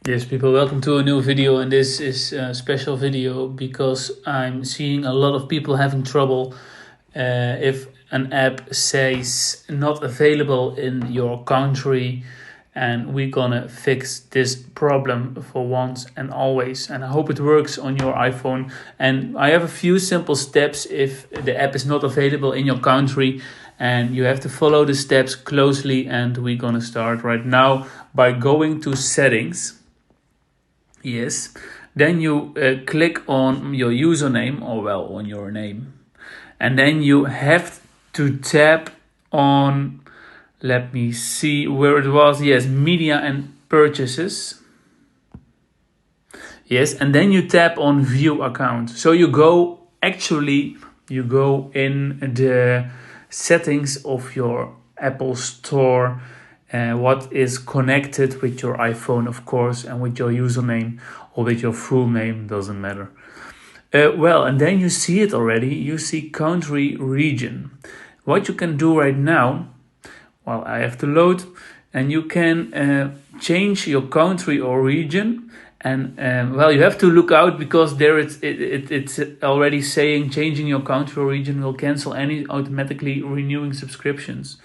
Yes, people, welcome to a new video, and this is a special video because I'm seeing a lot of people having trouble if an app says not available in your country, and we're gonna fix this problem for once and always, and I hope it works on your iPhone. And I have a few simple steps if the app is not available in your country, and you have to follow the steps closely, and we're gonna start right now by going to settings. Yes, then you click on your username, or well, on your name, and then you have to tap on, let me see where it was, yes, media and purchases. Yes, and then you tap on view account. So you go in the settings of your Apple Store, what is connected with your iPhone, of course, and with your username or with your full name, doesn't matter. And then you see it already. You see country region. What you can do right now, well, I have to load, and you can change your country or region. And you have to look out because there it's already saying changing your country or region will cancel any automatically renewing subscriptions.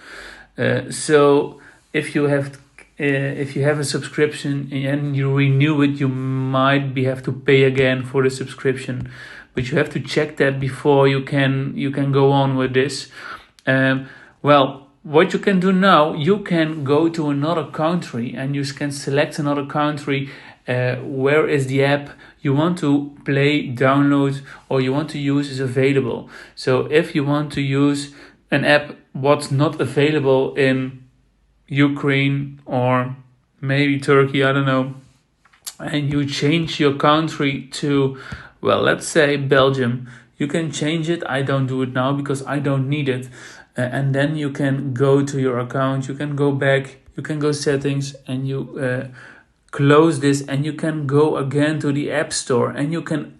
So if you have a subscription and you renew it, you might have to pay again for the subscription, but you have to check that before you can go on with this. What you can do now, you can go to another country and you can select another country. Where is the app you want to play, download, or you want to use is available. So if you want to use an app what's not available in Ukraine or maybe Turkey, I don't know, and you change your country to, well, let's say Belgium, you can change it. I don't do it now because I don't need it. And then you can go to your account, you can go back, you can go settings, and you close this, and you can go again to the App Store and you can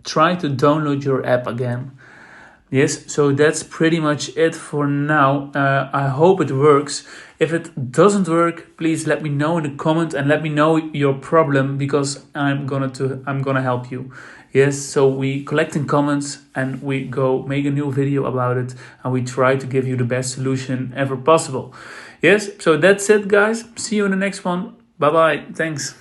try to download your app again. Yes, so that's pretty much it for now. I hope it works. If it doesn't work, please let me know in the comment and let me know your problem, because I'm gonna help you. Yes, so we collecting comments and we go make a new video about it, and we try to give you the best solution ever possible. Yes, so that's it, guys. See you in the next one. Bye bye. Thanks.